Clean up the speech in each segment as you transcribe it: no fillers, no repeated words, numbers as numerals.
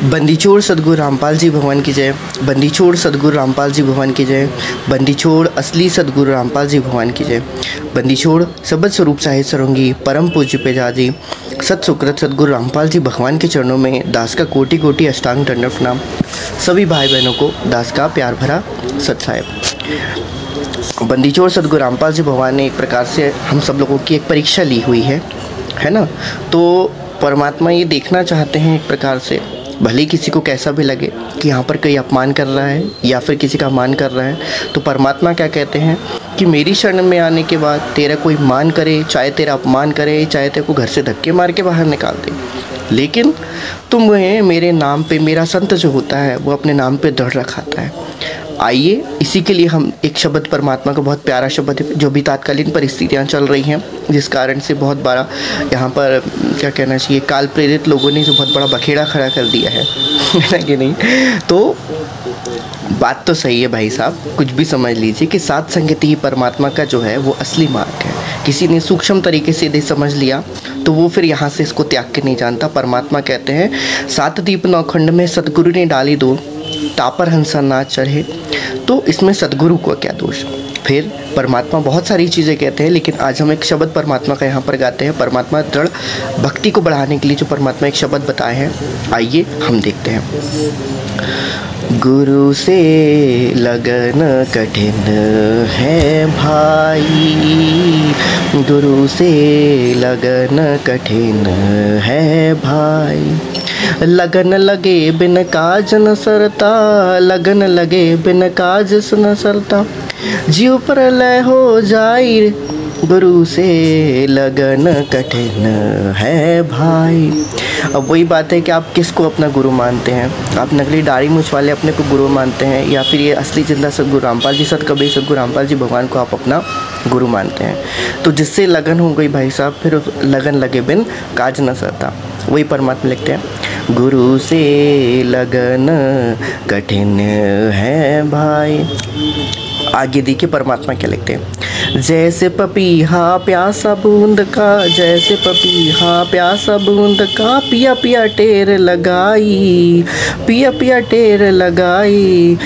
बंदीछोड़ सदगुरु रामपाल जी भगवान की जय। बंदीछोड़ सदगुरु रामपाल जी भगवान की जय। बंदीछोड़ असली सदगुरु रामपाल जी भगवान की जय। बंदीछोड़ सबद स्वरूप साहिब सरंगी परम पूज्य पेजाजी सत सुकृत सदगुरु रामपाल जी भगवान के चरणों में दास का कोटि कोटि अष्टांग दंडवत प्रणाम। सभी भाई बहनों को दास का प्यार भरा सत साहिब। बंदीछोड़ सदगुरु रामपाल जी भगवान ने एक प्रकार से हम सब लोगों की एक परीक्षा ली हुई है ना। तो परमात्मा ये देखना चाहते हैं एक प्रकार से, भले किसी को कैसा भी लगे कि यहाँ पर कोई अपमान कर रहा है या फिर किसी का मान कर रहा है, तो परमात्मा क्या कहते हैं कि मेरी शरण में आने के बाद तेरा कोई मान करे, चाहे तेरा अपमान करे, चाहे तेरे को घर से धक्के मार के बाहर निकाल दे, लेकिन तुम मेरे नाम पे, मेरा संत जो होता है वो अपने नाम पे दृढ़ रखाता है। आइए इसी के लिए हम एक शब्द परमात्मा का बहुत प्यारा शब्द है, जो भी तात्कालीन परिस्थितियाँ चल रही हैं जिस कारण से बहुत बड़ा यहाँ पर क्या कहना चाहिए, काल प्रेरित लोगों ने जो बहुत बड़ा बखेड़ा खड़ा कर दिया है ना कि नहीं। तो बात तो सही है भाई साहब, कुछ भी समझ लीजिए कि सात संगति ही परमात्मा का जो है वो असली मार्ग है। किसी ने सूक्ष्म तरीके से यदि समझ लिया तो वो फिर यहाँ से इसको त्याग के नहीं जानता। परमात्मा कहते हैं सात दीप नौ खंड में सतगुरु ने डाली दो, तापर हंसा ना चढ़े। तो इसमें सतगुरु को क्या दोष। फिर परमात्मा बहुत सारी चीज़ें कहते हैं, लेकिन आज हम एक शब्द परमात्मा का यहाँ पर गाते हैं। परमात्मा दृढ़ भक्ति को बढ़ाने के लिए जो परमात्मा एक शब्द बताए हैं, आइए हम देखते हैं। गुरु से लगन कठिन है भाई, गुरु से लगन कठिन है भाई। लगन लगे बिन काज न सरता, लगन लगे बिन काज न सरता। जीव प्रलय हो जाई, गुरु से लगन कठिन है भाई। अब वही बात है कि आप किसको अपना गुरु मानते हैं। आप नकली दाढ़ी मूंछ वाले अपने को गुरु मानते हैं, या फिर ये असली जिंदा सदगुरु रामपाल जी, सत कबीर सदगुरु रामपाल जी भगवान को आप अपना गुरु मानते हैं। तो जिससे लगन हो गई भाई साहब, फिर लगन लगे बिन काज न सरता। वही परमात्मा लिखते हैं गुरु से लगन कठिन है भाई। आगे देखिए परमात्मा क्या लिखते हैं। जैसे पपीहा प्यासा बूंद का, जैसे पपीहा प्यासा बूंद का, पिया पिया टेर लगाई, पिया पिया टेर लगाई।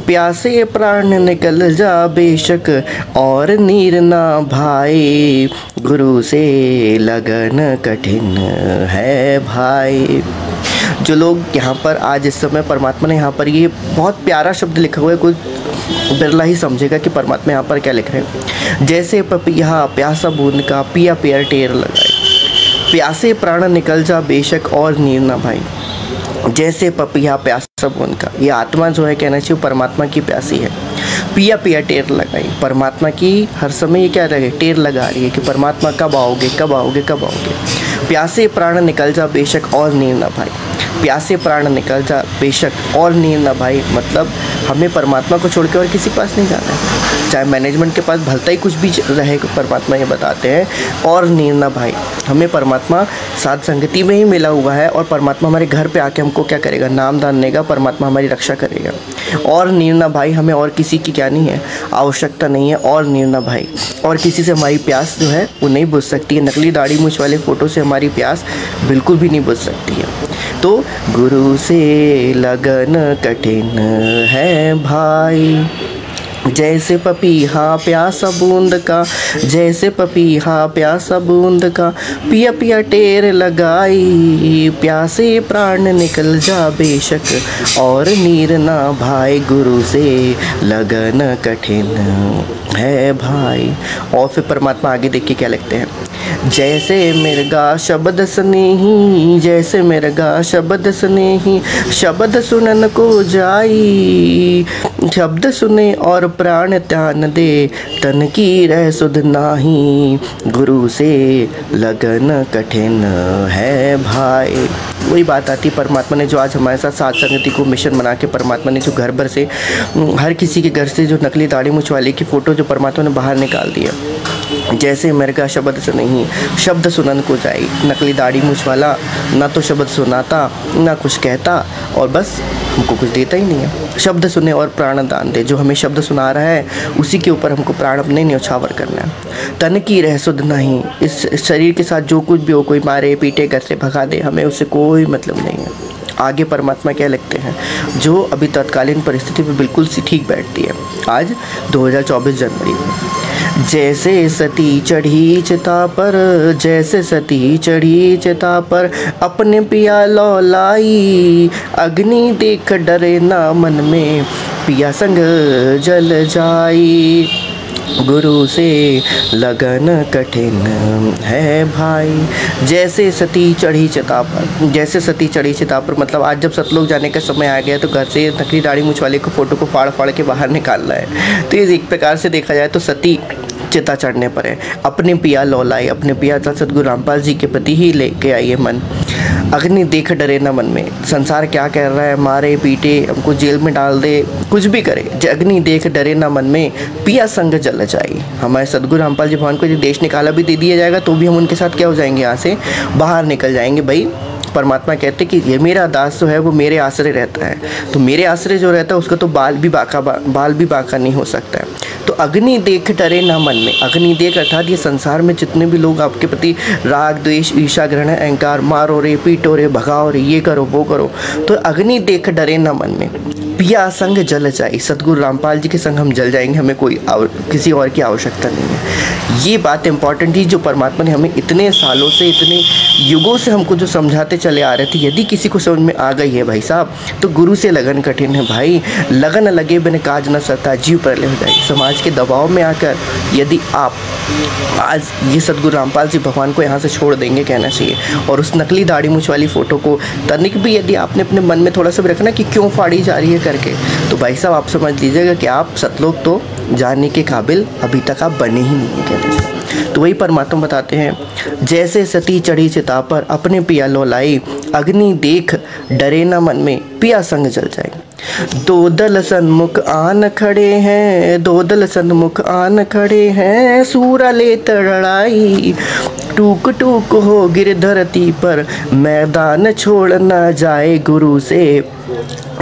प्यासे प्राण निकल जा बेशक और नीर ना भाई, गुरु से लगन कठिन है भाई। जो लोग यहाँ पर आज इस समय परमात्मा ने यहाँ पर ये बहुत प्यारा शब्द लिखा हुआ है, कोई बिरला ही समझेगा कि परमात्मा यहाँ पर क्या लिख रहे हैं। जैसे पपीहा प्यासा बूंद का, पिया पिया टेर लगाए। प्यासे प्राण निकल जा बेशक और नीर ना भाई। जैसे पपीहा प्यासा बूंद का, ये आत्मा जो है कहना चाहिए परमात्मा की प्यासी है। पिया पिया टेर लगाई, परमात्मा की हर समय ये क्या लगे, टेर लगा रही है कि परमात्मा कब आओगे, कब आओगे, कब आओगे। प्यासे प्राण निकल जा बेशक और नीर ना भाई। प्यासे प्राण निकल जा बेशक और नीर ना भाई, मतलब हमें परमात्मा को छोड़ के और किसी पास नहीं जाना है। चाहे मैनेजमेंट के पास भलता ही कुछ भी रहे, परमात्मा ये बताते हैं और नीर ना भाई। हमें परमात्मा साथ संगति में ही मिला हुआ है, और परमात्मा हमारे घर पे आके हमको क्या करेगा, नाम दान देगा, परमात्मा हमारी रक्षा करेगा। और नीर ना भाई, हमें और किसी की क्या नहीं है, आवश्यकता नहीं है। और नीर ना भाई, और किसी से हमारी प्यास जो है वो नहीं बुझ सकती है। नकली दाढ़ी मूंछ वाले फ़ोटो से हमारी प्यास बिल्कुल भी नहीं बुझ सकती है। तो गुरु से लगन कठिन है भाई। जैसे पपीहा प्यासा बूंद का, जैसे पपीहा प्यासा बूंद का, पिया पिया टेर लगाई। प्यासे प्राण निकल जा बेशक और नीर ना भाई, गुरु से लगन कठिन है भाई। और फिर परमात्मा आगे देखिए क्या लिखते हैं। जैसे मिर्गा शब्द स्नेही, जैसे मिर्गा शब्द स्नेही, शब्द सुनन को जाई। शब्द सुने और प्राण त्यान दे, तन की रह सुध नाही, गुरु से लगन कठिन है भाई। वही बात आती है परमात्मा ने जो आज हमारे साथ साथ संगति को मिशन बना के परमात्मा ने जो घर भर से हर किसी के घर से जो नकली दाढ़ी मूंछ वाले की फ़ोटो जो परमात्मा ने बाहर निकाल दिया। जैसे मिर्गा शब्द से नहीं, शब्द सुनन को जाई। नकली दाढ़ी मूंछ वाला ना तो शब्द सुनाता ना कुछ कहता, और बस हमको कुछ देता ही नहीं है। शब्द सुने और प्राण दान दे, जो हमें शब्द सुना रहा है उसी के ऊपर हमको प्राण अपने न्यौछावर करना है। तन की रह सुध नहीं, इस शरीर के साथ जो कुछ भी हो, कोई मारे पीटे घर से भगा दे, हमें उससे कोई मतलब नहीं है। आगे परमात्मा क्या लिखते हैं, जो अभी तत्कालीन परिस्थिति में बिल्कुल सी ठीक बैठती है। आज 2024 जनवरी में, जैसे सती चढ़ी चिता पर, जैसे सती चढ़ी चिता पर, अपने पिया लौलाई, अग्नि देख डरे ना मन में, पिया संग जल जाई, गुरु से लगन कठिन है भाई। जैसे सती चढ़ी चिता पर, जैसे सती चढ़ी चिता पर मतलब आज जब सतलोक जाने का समय आ गया तो घर से नकली दाढ़ी मूंछ वाले को फोटो को फाड़ फाड़ के बाहर निकालना है। तो ये एक प्रकार से देखा जाए तो सती चिता चढ़ने पर है। अपने पिया लौलाई, अपने पिया सतगुरु रामपाल जी के प्रति ही लेके आइए मन। अग्नि देख डरे ना मन में, संसार क्या कह रहा है, मारे पीटे हमको जेल में डाल दे, कुछ भी करे, अग्नि देख डरे ना मन में, पिया संग जल जाए। हमारे सतगुरु रामपाल जी भगवान को यदि देश निकाला भी दे दिया जाएगा तो भी हम उनके साथ क्या हो जाएंगे, यहाँ से बाहर निकल जाएंगे। भाई परमात्मा कहते कि ये मेरा दास जो है वो मेरे आश्रय रहता है, तो मेरे आश्रय जो रहता है उसका तो बाल भी बाका नहीं हो सकता है। तो अग्नि देख डरे ना मन में, अग्नि देख अर्थात ये संसार में जितने भी लोग आपके प्रति राग द्वेष ईर्ष्या घृणा अहंकार, मारो रे पीटो रे भगाओ रे ये करो वो करो, तो अग्नि देख डरे ना मन में, पिया संग जल जाए। सतगुरु रामपाल जी के संग हम जल जाएंगे, हमें कोई किसी और की आवश्यकता नहीं है। ये बात इंपॉर्टेंट थी जो परमात्मा ने हमें इतने सालों से, इतने युगों से हमको जो समझाते चले आ रहे थे। यदि किसी को समझ में आ गई है भाई साहब, तो गुरु से लगन कठिन है भाई। लगन लगे बिन काज न सकता, जीव प्रलय हो जाए। समाज के दबाव में आकर यदि आप आज ये सतगुरु रामपाल जी भगवान को यहाँ से छोड़ देंगे कहना चाहिए, और उस नकली दाढ़ी मूंछ वाली फ़ोटो को तनिक भी यदि आपने अपने मन में थोड़ा सा भी रखना कि क्यों फाड़ी जा रही है करके, तो भाई साहब आप समझ लीजिएगा कि आप सतलोक तो जाने के काबिल अभी तक आप बने ही नहीं है कहते हैं। तो वही परमात्मा बताते हैं, जैसे सती चढ़ी चिता पर, अपने पिया लौलाई, अग्नि देख डरे न मन में, पिया संग जल जाए। दो दल सन्मुख आन खड़े हैं, दो दल सन्मुख आन खड़े हैं, सूरा ले तड़ाई, टूक टूक हो गिर धरती पर, मैदान छोड़ न जाए, गुरु से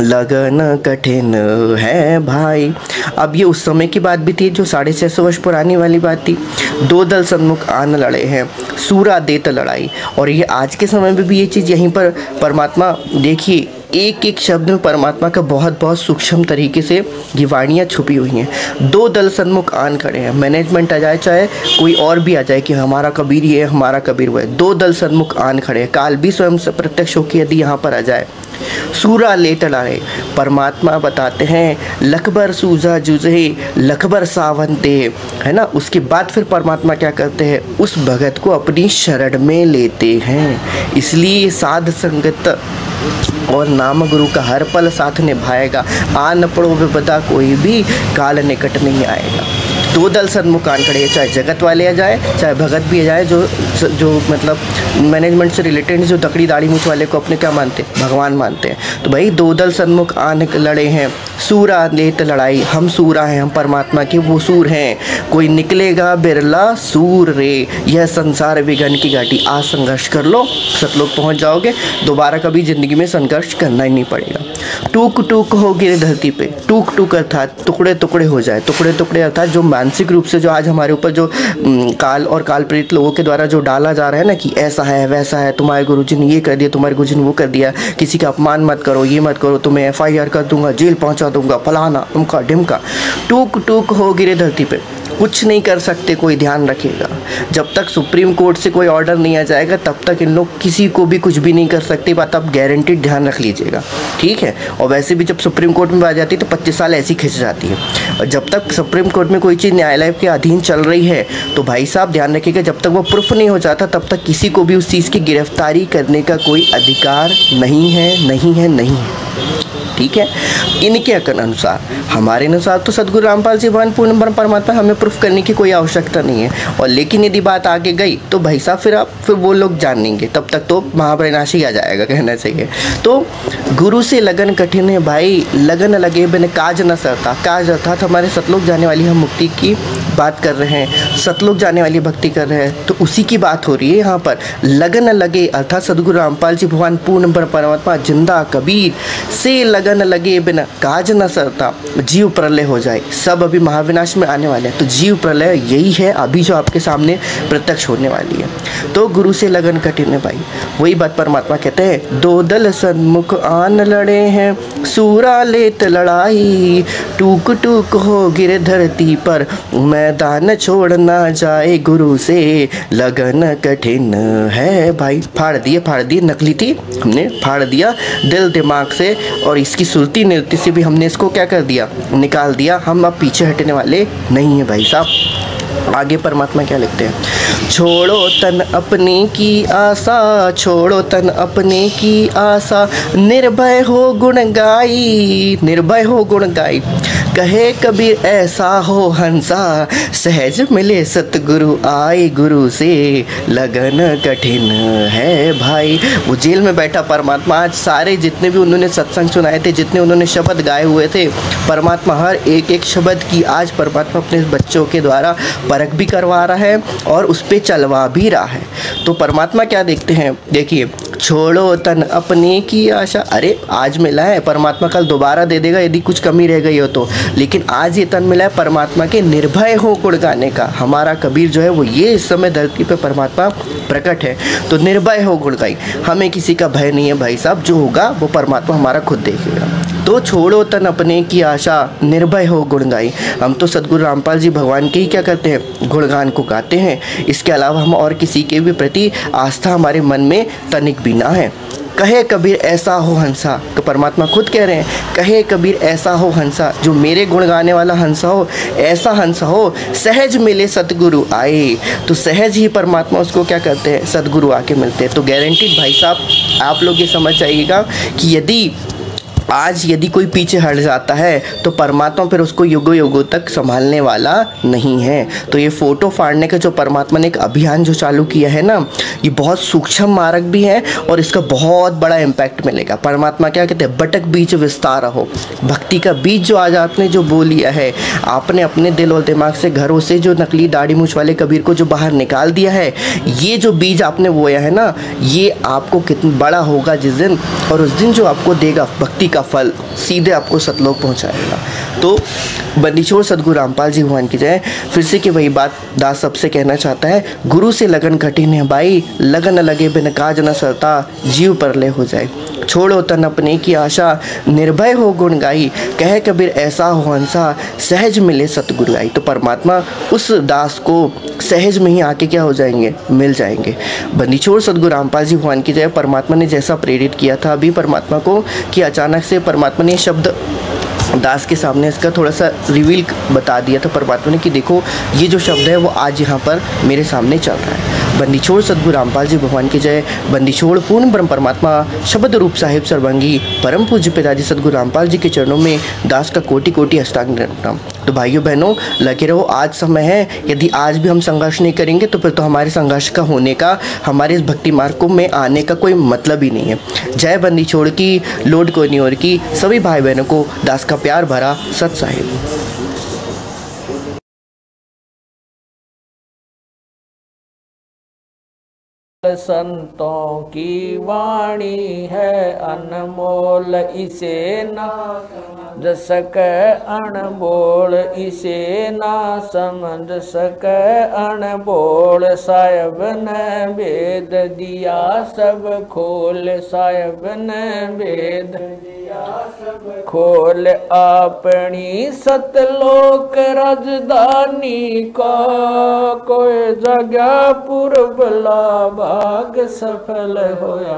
लगन कठिन है भाई। अब ये उस समय की बात भी थी जो 650 वर्ष पुरानी वाली बात थी। दो दल सन्मुख आन लड़े हैं, सूरा देत लड़ाई। और ये आज के समय में भी ये चीज़ यहीं पर परमात्मा देखिए, एक एक शब्द में परमात्मा का बहुत बहुत सूक्ष्म तरीके से ये वाणियाँ छुपी हुई हैं। दो दल सन्मुख आन खड़े हैं, मैनेजमेंट आ जाए चाहे कोई और भी आ जाए कि हमारा कबीर ये है, हमारा कबीर वो है, दो दल सन्मुख आन खड़े हैं। काल भी स्वयं से प्रत्यक्ष होकर यदि यहाँ पर आ जाए, सूरा ले टड़ाए। परमात्मा बताते हैं, लखबर सूझा जुझे लखबर सावंते, है ना। उसके बाद फिर परमात्मा क्या करते हैं, उस भगत को अपनी शरण में लेते हैं। इसलिए साध संगत और नाम गुरु का हर पल साथ निभाएगा, आ न पड़ो विपदा कोई भी, काल निकट नहीं आएगा। दो दल सन्मुख आन खड़े, चाहे जगत वाले आ जाए चाहे भगत भी आ जाए, जो मतलब मैनेजमेंट से रिलेटेड, जो दकड़ी दाढ़ी मूंछ वाले को अपने क्या मानते हैं, भगवान मानते हैं। तो भाई दो दल सन्मुख आन लड़े हैं, सूरा लेत लड़ाई। हम सूरा हैं, हम परमात्मा के वो सूर हैं। कोई निकलेगा बिरला सूर रे, यह संसार विघन की घाटी। आज संघर्ष कर लो, सतलोक पहुंच जाओगे, दोबारा कभी जिंदगी में संघर्ष करना ही नहीं पड़ेगा। टूक टूक हो गिरे धरती पे, टूक टूक अर्थात टुकड़े टुकड़े हो जाए, टुकड़े टुकड़े अर्थात जो मानसिक रूप से जो आज हमारे ऊपर जो काल और काल प्रेरित लोगों के द्वारा जो डाला जा रहा है ना कि ऐसा है वैसा है, तुम्हारे गुरुजी ने ये कर दिया, तुम्हारे गुरुजी ने वो कर दिया, किसी का अपमान मत करो, ये मत करो, तुम्हें FIR कर दूंगा, जेल पहुंचा दूंगा, फलाना उमका ढिमका। टूक टूक हो गिरे धरती पे, कुछ नहीं कर सकते, कोई ध्यान रखेगा। जब तक सुप्रीम कोर्ट से कोई ऑर्डर नहीं आ जाएगा तब तक इन लोग किसी को भी कुछ भी नहीं कर सकते, बात आप गारंटीड ध्यान रख लीजिएगा, ठीक है। और वैसे भी जब सुप्रीम कोर्ट में आ जाती है तो 25 साल ऐसी खिंच जाती है। और जब तक सुप्रीम कोर्ट में कोई चीज़ न्यायालय के अधीन चल रही है तो भाई साहब ध्यान रखिएगा, जब तक वो प्रूफ नहीं हो जाता तब तक किसी को भी उस चीज़ की गिरफ्तारी करने का कोई अधिकार नहीं है, नहीं है, नहीं है, ठीक है। इनके अनुसार, हमारे अनुसार तो सतगुरु रामपाल जी भगवान पूर्ण परमात्मा, हमें प्रूफ करने की कोई आवश्यकता नहीं है। और लेकिन यदि बात आगे गई तो भाई साहब फिर वो लोग जानेंगे, तब तक तो महाप्रनाशी आ जाएगा कहना चाहिए। तो गुरु से लगन कठिन है भाई, लगन लगे बिन काज न सरता। काज अर्थात हमारे सतलोक जाने वाली हम मुक्ति की बात कर रहे हैं, सतलोक जाने वाली भक्ति कर रहे हैं, तो उसी की बात हो रही है यहाँ पर। लगन लगे अर्थात सदगुरु रामपाल जी भगवान पूर्ण परमात्मा जिंदा कबीर से लगन लगे बिना काज न सरता, जीव प्रलय हो जाए। सब अभी महाविनाश में आने वाले हैं, तो जीव प्रलय यही है अभी जो आपके सामने प्रत्यक्ष होने वाली है। तो गुरु से लगन कठिन है भाई। वही बात परमात्मा कहते हैं, दो दल सन्मुख आन लड़े हैं, सूरा लेत लड़ाई, टूक टूक हो गिरे धरती पर, मैदान छोड़ना जाए, गुरु से लगन कठिन है भाई। फाड़ दिए, नकली थी हमने फाड़ दिया दिल दिमाग से, और इसकी सुरती नृत्य से भी हमने इसको क्या कर दिया, निकाल दिया। हम अब पीछे हटने वाले नहीं हैं भाई साहब। आगे परमात्मा क्या लिखते हैं, छोड़ो तन अपने की आशा, छोड़ो तन अपने की आशा, निर्भय हो गुण गाई, निर्भय हो गुण गाई, कहे कबीर ऐसा हो हंसा, सहज मिले सतगुरु आए, गुरु से लगन कठिन है भाई। वो जेल में बैठा परमात्मा आज सारे जितने भी उन्होंने सत्संग सुनाए थे, जितने उन्होंने शब्द गाए हुए थे, परमात्मा हर एक एक शब्द की आज परमात्मा अपने बच्चों के द्वारा परख भी करवा रहा है और उस पर चलवा भी रहा है। तो परमात्मा क्या देखते हैं, देखिए, छोड़ो तन अपने की आशा। अरे आज मिला है, परमात्मा कल दोबारा दे देगा यदि कुछ कमी रह गई हो तो, लेकिन आज ये तन मिला है परमात्मा के निर्भय हो गुण गाने का। हमारा कबीर जो है वो ये इस समय धरती पे परमात्मा प्रकट है, तो निर्भय हो गुण गाई। हमें किसी का भय नहीं है भाई साहब, जो होगा वो परमात्मा हमारा खुद देखेगा। तो छोड़ो तन अपने की आशा, निर्भय हो गुण गाई। हम तो सदगुरु रामपाल जी भगवान के ही क्या करते हैं, गुणगान को गाते हैं। इसके अलावा हम और किसी के भी प्रति आस्था हमारे मन में तनिक भी ना है। कहे कबीर ऐसा हो हंसा, तो परमात्मा खुद कह रहे हैं, कहे कबीर ऐसा हो हंसा, जो मेरे गुण गाने वाला हंसा हो, ऐसा हंसा हो, सहज मिले सतगुरु आए। तो सहज ही परमात्मा उसको क्या करते हैं, सतगुरु आके मिलते हैं। तो गारंटीड भाई साहब आप लोग ये समझ जाइएगा कि यदि कोई पीछे हट जाता है तो परमात्मा फिर उसको युगों युगों तक संभालने वाला नहीं है। तो ये फोटो फाड़ने का जो परमात्मा ने एक अभियान जो चालू किया है ना, ये बहुत सूक्ष्म मार्ग भी है और इसका बहुत बड़ा इम्पैक्ट मिलेगा। परमात्मा क्या कहते हैं, बटक बीज विस्तार हो। भक्ति का बीज जो आज आपने जो बो लिया है, आपने अपने दिल और दिमाग से, घरों से जो नकली दाढ़ी मूंछ वाले कबीर को जो बाहर निकाल दिया है, ये जो बीज आपने बोया है ना, ये आपको कितना बड़ा होगा जिस दिन, और उस दिन जो आपको देगा भक्ति का फल, सीधे आपको सतलोक पहुंचाएगा। तो बंदीछोड़ सदगुरु रामपाल जी भगवान की जय। फिर से कि वही बात दास सबसे कहना चाहता है, गुरु से लगन कठिन है भाई, लगन लगे बिन काज न सरता, जीव परलय हो जाए। छोड़ो तन अपने की आशा, निर्भय हो गुण गाई, कहे कबीर ऐसा हो हंसा, सहज मिले सतगुरु आई। तो परमात्मा उस दास को सहज में ही आके क्या हो जाएंगे, मिल जाएंगे। बंदीछोड़ सदगुरु रामपाल जी भगवान की जय। परमात्मा ने जैसा प्रेरित किया था अभी परमात्मा को, कि अचानक से परमात्मा ने शब्द दास के सामने इसका थोड़ा सा रिवील बता दिया था परमात्मा ने, कि देखो ये जो शब्द है वो आज यहाँ पर मेरे सामने चल रहा है। बंदीछोड़ सदगुरु रामपाल जी भगवान की जय। बंदीछोड़ पूर्ण ब्रह्म परमात्मा शब्द रूप साहिब सर्वंगी परम पूज्य पिताजी सदगुरु रामपाल जी के चरणों में दास का कोटि कोटि अष्टांग प्रणाम। तो भाइयों बहनों लगे रहो, आज समय है। यदि आज भी हम संघर्ष नहीं करेंगे तो फिर तो हमारे संघर्ष का होने का, हमारे इस भक्ति मार्ग में आने का कोई मतलब ही नहीं है। जय बंदीछोड़ की, लोड कोनी और की सभी भाई बहनों को दास का प्यार भरा सत साहिब। संतों की वाणी है अनमोल, इसे ना समझ सके अनबोल, इसे ना समझ सके अनबोल। साहिब ने वेद दिया सब खोल, साहिब ने वेद खोल, अपनी सतलोक राजधानी का कोई जगह पूर्व भाग सफल होया।